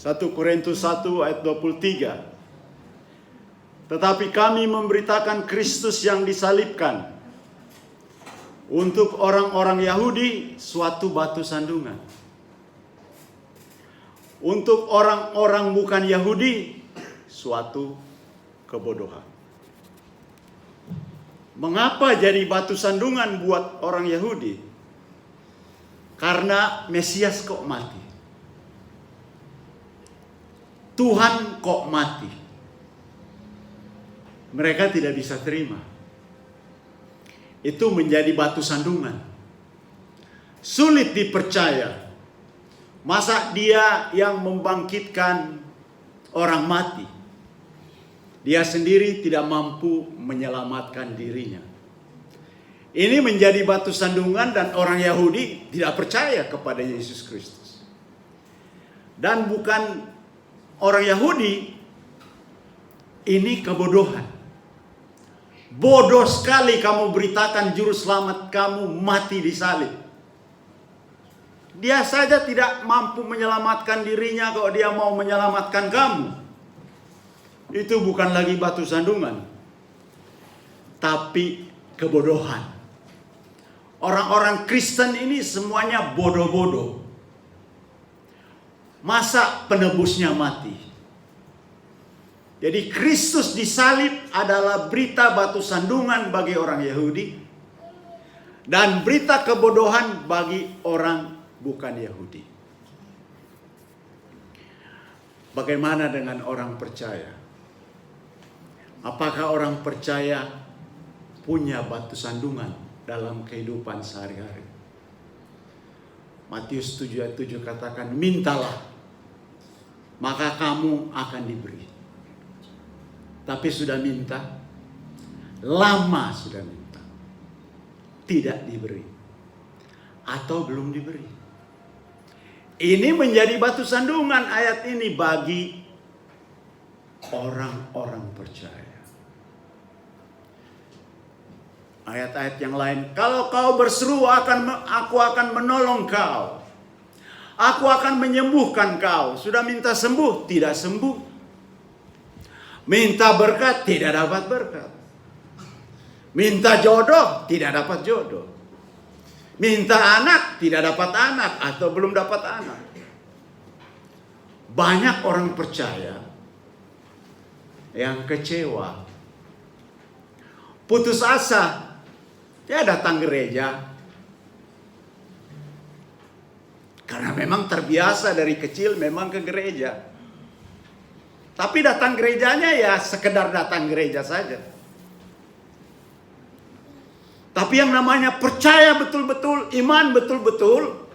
1 Korintus 1 ayat 23. Tetapi kami memberitakan Kristus yang disalibkan. Untuk orang-orang Yahudi suatu batu sandungan. Untuk orang-orang bukan Yahudi suatu kebodohan. Mengapa jadi batu sandungan buat orang Yahudi? Karena Mesias kok mati. Tuhan kok mati. Mereka tidak bisa terima. Itu menjadi batu sandungan. Sulit dipercaya. Masa dia yang membangkitkan orang mati, dia sendiri tidak mampu menyelamatkan dirinya. Ini menjadi batu sandungan dan orang Yahudi tidak percaya kepada Yesus Kristus. Dan bukan orang Yahudi, ini kebodohan. Bodoh sekali kamu beritakan juru selamat kamu mati di salib. Dia saja tidak mampu menyelamatkan dirinya, kalau dia mau menyelamatkan kamu. Itu bukan lagi batu sandungan, tapi kebodohan. Orang-orang Kristen ini semuanya bodoh-bodoh. Masa penebusnya mati? Jadi Kristus disalib adalah berita batu sandungan bagi orang Yahudi dan berita kebodohan bagi orang bukan Yahudi. Bagaimana dengan orang percaya? Apakah orang percaya punya batu sandungan dalam kehidupan sehari-hari? Matius 7:7 katakan, mintalah, maka kamu akan diberi. Tapi sudah minta, lama sudah minta, tidak diberi, atau belum diberi. Ini menjadi batu sandungan ayat ini bagi orang-orang percaya. Ayat-ayat yang lain, kalau kau berseru aku akan menolong kau. Aku akan menyembuhkan kau. Sudah minta sembuh, tidak sembuh. Minta berkat, tidak dapat berkat. Minta jodoh, tidak dapat jodoh. Minta anak, tidak dapat anak atau belum dapat anak. Banyak orang percaya yang kecewa, putus asa. Dia datang gereja karena memang terbiasa dari kecil memang ke gereja. Tapi datang gerejanya ya sekedar datang gereja saja. Tapi yang namanya percaya betul-betul, iman betul-betul,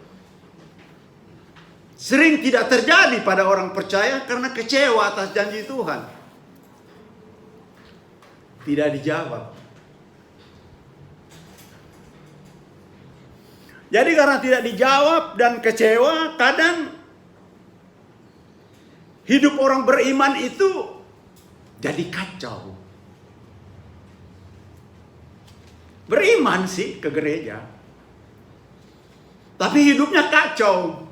sering tidak terjadi pada orang percaya karena kecewa atas janji Tuhan. Tidak dijawab. Jadi karena tidak dijawab dan kecewa, kadang hidup orang beriman itu jadi kacau. Beriman sih ke gereja, tapi hidupnya kacau.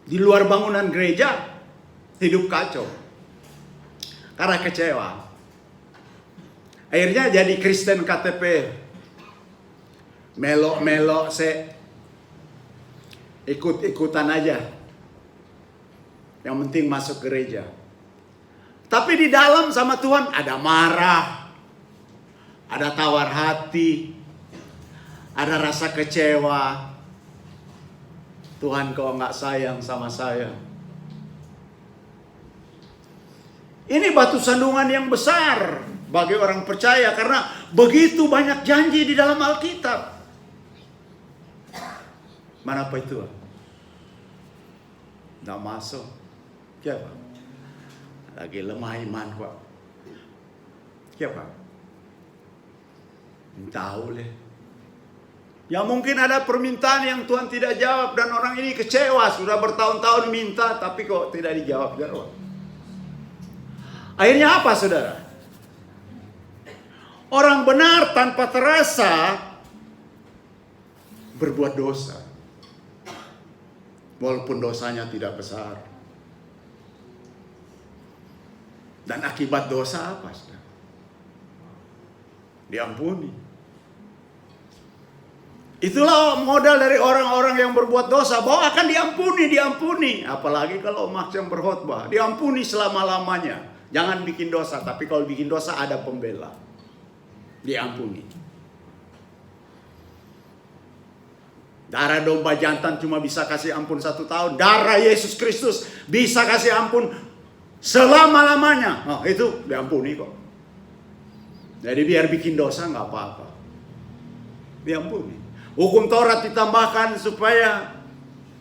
Di luar bangunan gereja, hidup kacau. Karena kecewa. Akhirnya jadi Kristen KTP. Melok-melok ikut-ikutan aja. Yang penting masuk gereja. Tapi di dalam sama Tuhan ada marah, ada tawar hati, ada rasa kecewa. Tuhan kau nggak sayang sama saya. Ini batu sandungan yang besar bagi orang percaya karena begitu banyak janji di dalam Alkitab. Mana apa itu? Nggak masuk. Siapa? Lagi lemah iman kok. Siapa? Tahu leh. Ya mungkin ada permintaan yang Tuhan tidak jawab dan orang ini kecewa. Sudah bertahun-tahun minta tapi kok tidak dijawab. Akhirnya apa saudara? Orang benar tanpa terasa berbuat dosa. Walaupun dosanya tidak besar. Dan akibat dosa apa, saudara? Diampuni. Itulah modal dari orang-orang yang berbuat dosa, bahwa akan diampuni. Apalagi kalau Max yang berkhotbah, diampuni selama-lamanya. Jangan bikin dosa, tapi kalau bikin dosa ada pembela. Diampuni. Darah domba jantan cuma bisa kasih ampun 1 tahun. Darah Yesus Kristus bisa kasih ampun selama-lamanya. Nah, itu diampuni kok. Jadi biar bikin dosa nggak apa-apa. Diampuni. Hukum Taurat ditambahkan supaya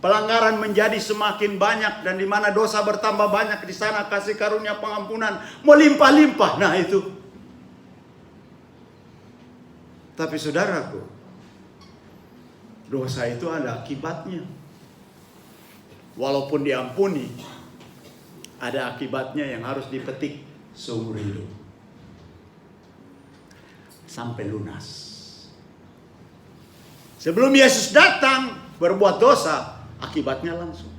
pelanggaran menjadi semakin banyak, dan di mana dosa bertambah banyak, di sana kasih karunia pengampunan melimpah-limpah. Nah itu. Tapi saudaraku, dosa itu ada akibatnya. Walaupun diampuni, ada akibatnya yang harus dipetik seumur hidup. Sampai lunas. Sebelum Yesus datang berbuat dosa, akibatnya langsung.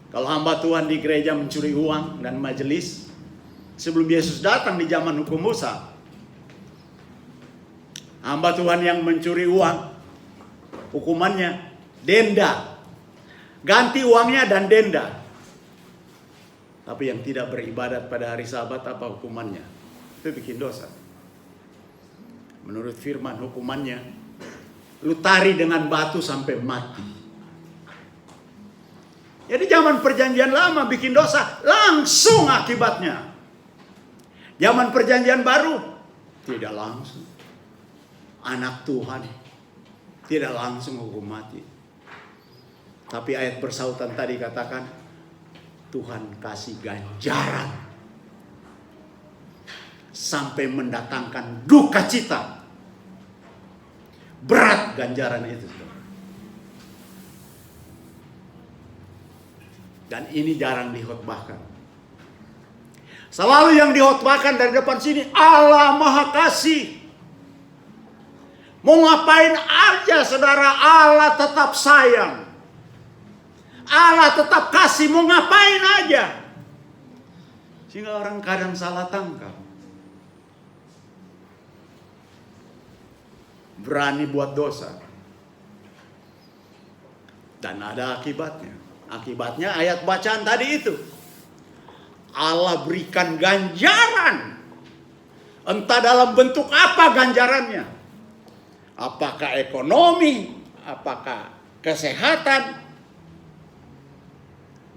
Kalau hamba Tuhan di gereja mencuri uang dan majelis, sebelum Yesus datang di zaman hukum Musa, hamba Tuhan yang mencuri uang, hukumannya denda. Ganti uangnya dan denda. Tapi yang tidak beribadat pada hari Sabat, apa hukumannya? Itu bikin dosa. Menurut firman hukumannya, lu tari dengan batu sampai mati. Jadi zaman perjanjian lama bikin dosa, langsung akibatnya. Zaman perjanjian baru, tidak langsung. Anak Tuhan tidak langsung hukum mati. Tapi ayat bersautan tadi katakan, Tuhan kasih ganjaran sampai mendatangkan duka cita. Berat ganjaran itu. Dan ini jarang dikhotbahkan. Selalu yang dikhotbahkan dari depan sini, Allah Maha Kasih. Mau ngapain aja saudara, Allah tetap sayang. Allah tetap kasih, mau ngapain aja. Sehingga orang kadang salah tangkap. Berani buat dosa. Dan ada akibatnya. Akibatnya ayat bacaan tadi itu. Allah berikan ganjaran. Entah dalam bentuk apa ganjarannya. Apakah ekonomi, apakah kesehatan.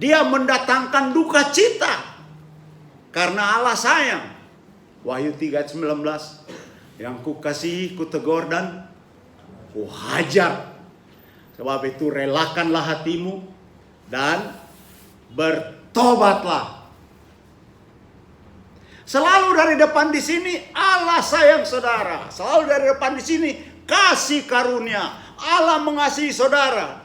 Dia mendatangkan duka cita. Karena Allah sayang. Wahyu 3:19. Yang ku kasihi, ku tegur dan ku hajar. Sebab itu relakanlah hatimu dan bertobatlah. Selalu dari depan di sini Allah sayang saudara. Selalu dari depan di sini kasih karunia. Allah mengasihi saudara.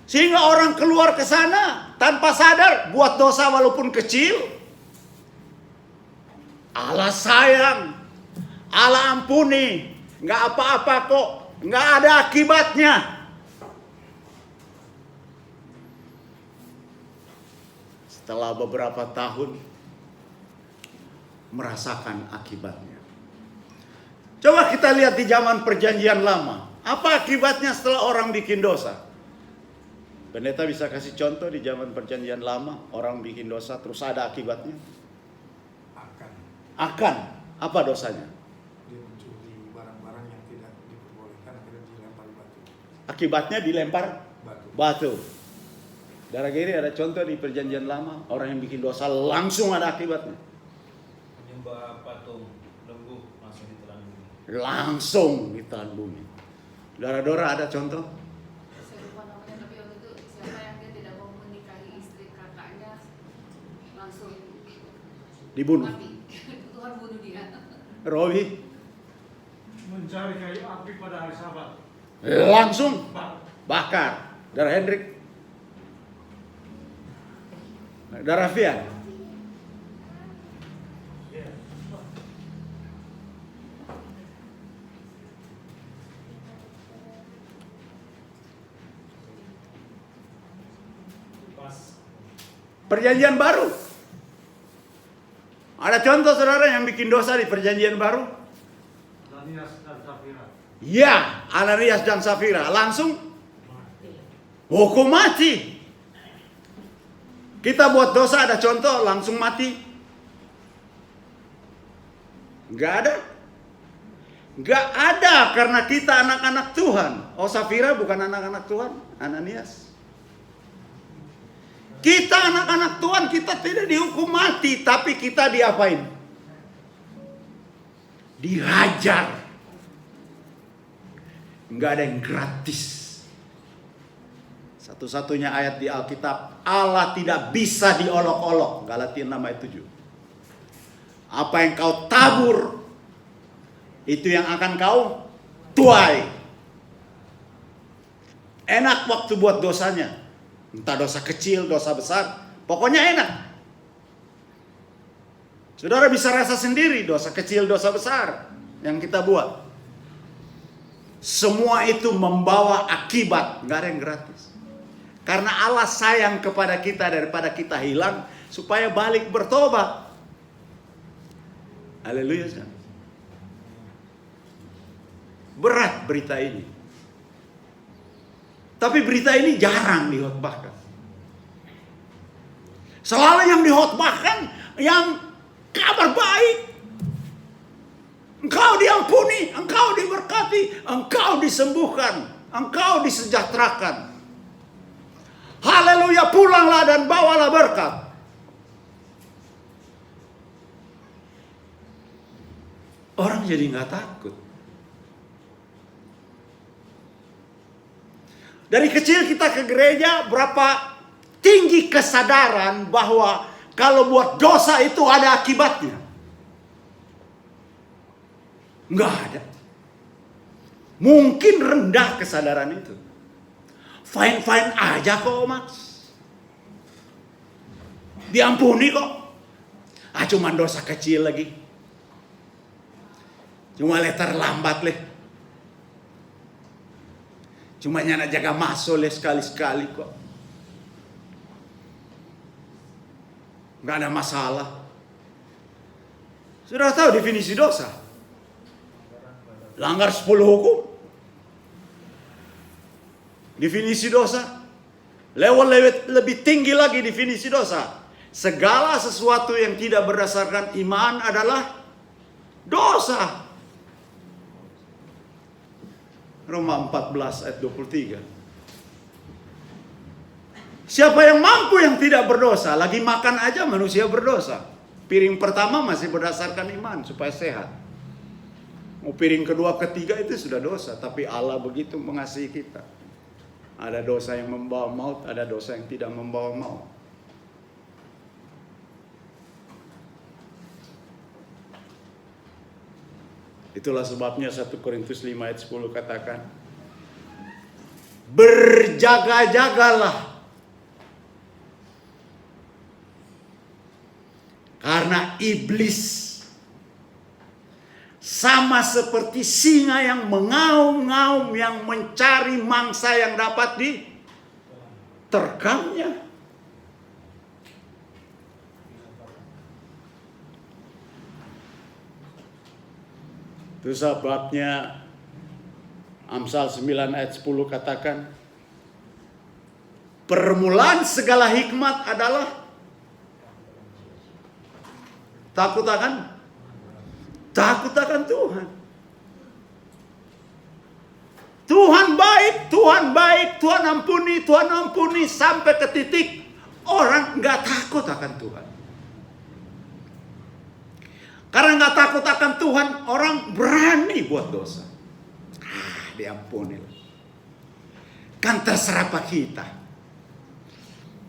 Sehingga orang keluar ke sana tanpa sadar buat dosa walaupun kecil. Allah sayang. Allah ampuni, nggak apa-apa kok, nggak ada akibatnya. Setelah beberapa tahun merasakan akibatnya. Coba kita lihat di zaman perjanjian lama, apa akibatnya setelah orang bikin dosa? Pendeta bisa kasih contoh di zaman perjanjian lama, orang bikin dosa terus ada akibatnya? Akan. Apa dosanya? Akibatnya dilempar batu. Darah kiri ada contoh di perjanjian lama, orang yang bikin dosa langsung ada akibatnya. Menyembah patung lembu langsung ditelan bumi. Langsung ditelan bumi. Dora ada contoh? Saya lupa namanya, tapi waktu itu siapa yang dia tidak mau menikahi istri kakaknya langsung Dibunuh. mati. Tuhan bunuh dia. Robi mencari kayu api pada hari Sabat. langsung bakar. Darah Hendrik. Darah Fian. Perjanjian baru. Ada contoh saudara yang bikin dosa di perjanjian baru? Ananias dan Safira. Ya, Ananias dan Safira langsung hukum mati. Kita buat dosa ada contoh langsung mati? Nggak ada. Nggak ada karena kita anak-anak Tuhan. Oh, Safira bukan anak-anak Tuhan, Ananias. Kita anak-anak Tuhan, kita tidak dihukum mati, tapi kita diapain? Dihajar. Nggak ada yang gratis. Satu-satunya ayat di Alkitab, Allah tidak bisa diolok-olok. Galatia 6 ayat 7. Apa yang kau tabur, itu yang akan kau tuai. Enak waktu buat dosanya. Entah dosa kecil, dosa besar. Pokoknya enak. Saudara bisa rasa sendiri dosa kecil, dosa besar yang kita buat. Semua itu membawa akibat. Nggak ada yang gratis. Karena Allah sayang kepada kita daripada kita hilang. Supaya balik bertobat. Haleluya. Berat berita ini. Tapi berita ini jarang dihotbahkan. Selalu yang dihotbahkan yang kabar baik. Engkau diampuni, engkau diberkati, engkau disembuhkan, engkau disejahterakan. Haleluya, pulanglah dan bawalah berkat. Orang jadi nggak takut. Dari kecil kita ke gereja, berapa tinggi kesadaran bahwa kalau buat dosa itu ada akibatnya? Enggak ada. Mungkin rendah kesadaran itu. Fine-fine aja kok, Max. Diampuni kok. Cuman dosa kecil lagi. Cuma letter lambat leh. Cuma nyana jaga masuk leh sekali-sekali kok. Nggak ada masalah. Sudah tahu definisi dosa? Langgar 10 hukum. Definisi dosa. Lebih tinggi lagi definisi dosa. Segala sesuatu yang tidak berdasarkan iman adalah dosa. Roma 14 ayat 23. Siapa yang mampu yang tidak berdosa? Lagi makan aja manusia berdosa. Piring pertama masih berdasarkan iman supaya sehat. Mau piring kedua, ketiga itu sudah dosa. Tapi Allah begitu mengasihi kita. Ada dosa yang membawa maut, ada dosa yang tidak membawa maut. Itulah sebabnya 1 Korintus 5 ayat 10 katakan, berjaga-jagalah. Karena iblis sama seperti singa yang mengaum-ngaum, yang mencari mangsa yang dapat diterkamnya. Itu sebabnya Amsal 9 ayat 10 katakan, permulaan segala hikmat adalah takut akan Tuhan. Tuhan baik, Tuhan ampuni sampai ke titik orang nggak takut akan Tuhan. Karena nggak takut akan Tuhan, orang berani buat dosa. Diampuni. Kan terserah pak kita.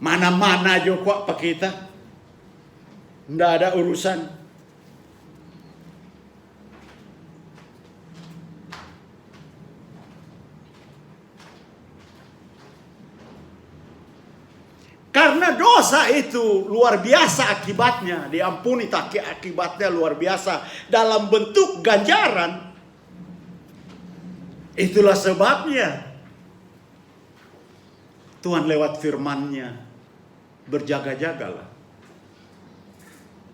Mana-mana aja kok pak kita. Nggak ada urusan. Karena dosa itu luar biasa akibatnya. Diampuni tak akibatnya luar biasa. Dalam bentuk ganjaran. Itulah sebabnya Tuhan lewat firman-Nya berjaga-jagalah.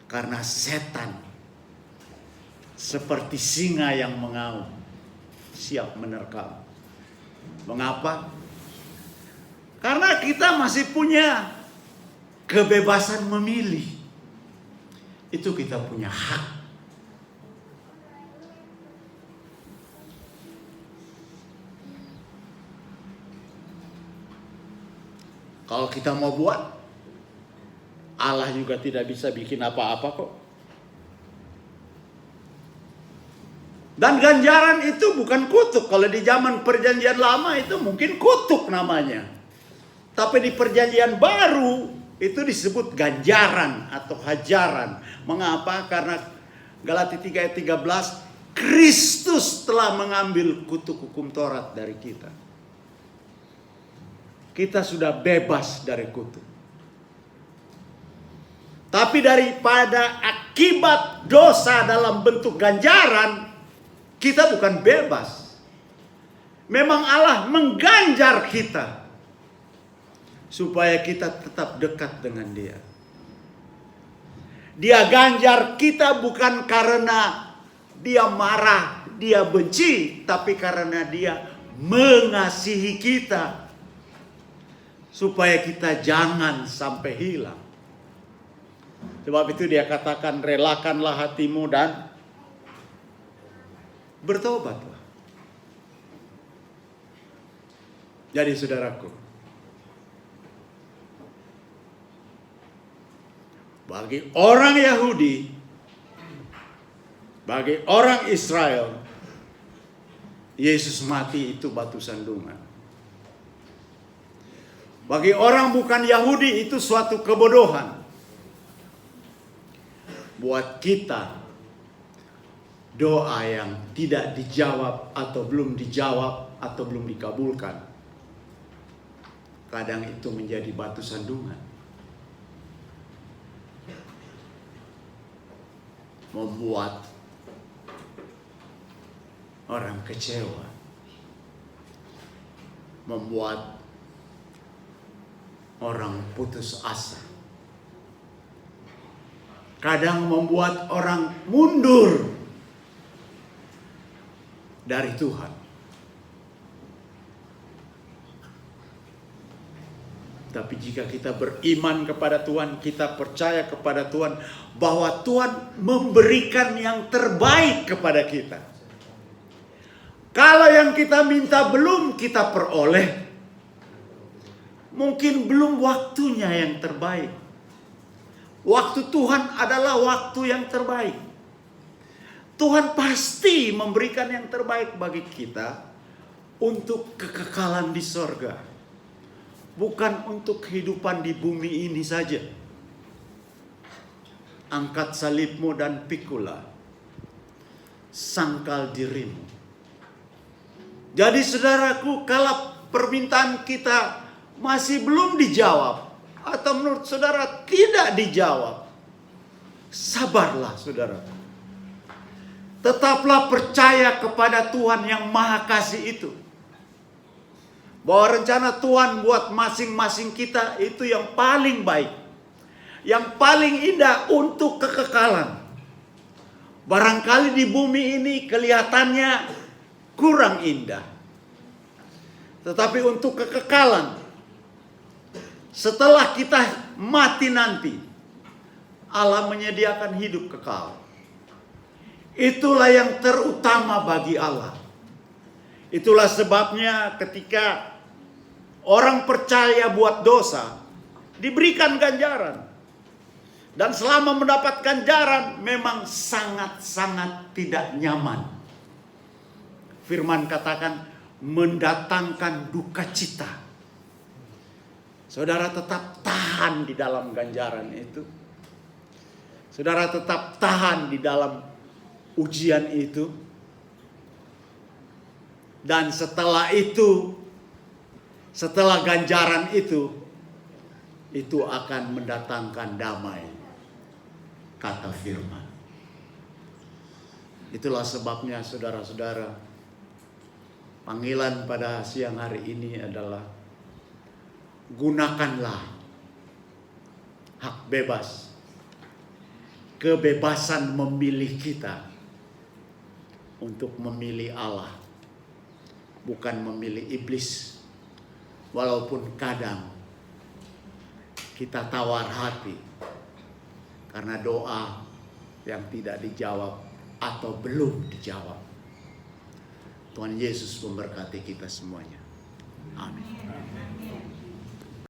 Karena setan seperti singa yang mengaum, siap menerkam. Mengapa? Karena kita masih punya kebebasan memilih. Itu kita punya hak. Kalau kita mau buat, Allah juga tidak bisa bikin apa-apa kok. Dan ganjaran itu bukan kutuk. Kalau di zaman perjanjian lama itu mungkin kutuk namanya. Tapi di perjanjian baru itu disebut ganjaran atau hajaran. Mengapa? Karena Galatia 3 ayat 13, Kristus telah mengambil kutuk hukum Taurat dari kita. Kita sudah bebas dari kutuk. Tapi daripada akibat dosa dalam bentuk ganjaran, kita bukan bebas. Memang Allah mengganjar kita supaya kita tetap dekat dengan Dia. Dia ganjar kita bukan karena Dia marah, Dia benci, tapi karena Dia mengasihi kita supaya kita jangan sampai hilang. Sebab itu Dia katakan, relakanlah hatimu dan bertobatlah. Jadi saudaraku, bagi orang Yahudi, bagi orang Israel, Yesus mati itu batu sandungan. Bagi orang bukan Yahudi itu suatu kebodohan. Buat kita, doa yang tidak dijawab atau belum dijawab atau belum dikabulkan, kadang itu menjadi batu sandungan. Membuat orang kecewa. Membuat orang putus asa. Kadang membuat orang mundur dari Tuhan. Tapi jika kita beriman kepada Tuhan, kita percaya kepada Tuhan bahwa Tuhan memberikan yang terbaik kepada kita. Kalau yang kita minta belum kita peroleh, mungkin belum waktunya yang terbaik. Waktu Tuhan adalah waktu yang terbaik. Tuhan pasti memberikan yang terbaik bagi kita untuk kekekalan di sorga. Bukan untuk kehidupan di bumi ini saja. Angkat salibmu dan pikulah sangkal dirimu. Jadi saudaraku, kalau permintaan kita masih belum dijawab, atau menurut saudara tidak dijawab, sabarlah saudara. Tetaplah percaya kepada Tuhan yang Maha Kasih itu. Bahwa rencana Tuhan buat masing-masing kita itu yang paling baik. Yang paling indah untuk kekekalan. Barangkali di bumi ini kelihatannya kurang indah. Tetapi untuk kekekalan, setelah kita mati nanti, Allah menyediakan hidup kekal. Itulah yang terutama bagi Allah. Itulah sebabnya ketika orang percaya buat dosa, diberikan ganjaran. Dan selama mendapat ganjaran, memang sangat-sangat tidak nyaman. Firman katakan, mendatangkan duka cita. Saudara tetap tahan di dalam ganjaran itu. Saudara tetap tahan di dalam ujian itu. Dan setelah itu, setelah ganjaran itu akan mendatangkan damai, kata firman. Itulah sebabnya saudara-saudara, panggilan pada siang hari ini adalah gunakanlah hak bebas. Kebebasan memilih kita untuk memilih Allah, bukan memilih iblis. Walaupun kadang kita tawar hati karena doa yang tidak dijawab atau belum dijawab. Tuhan Yesus memberkati kita semuanya. Amin.